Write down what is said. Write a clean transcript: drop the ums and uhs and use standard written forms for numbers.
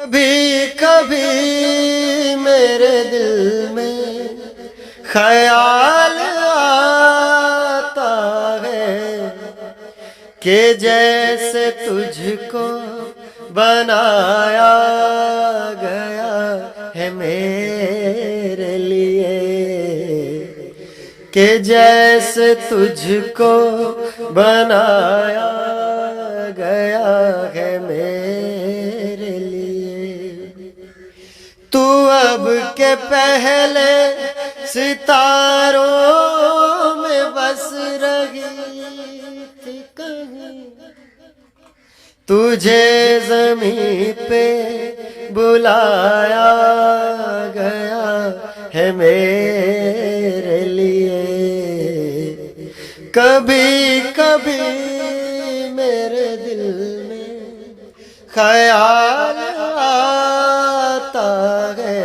कभी कभी मेरे दिल में ख्याल आता है कि जैसे तुझको बनाया गया है मेरे लिए, कि जैसे तुझको बनाया गया है मेरे लिए। तू अब के पहले सितारों में बस रही थी कहीं, तुझे ज़मीं पे बुलाया गया है मेरे लिए। कभी कभी मेरे दिल में ख्याल आता है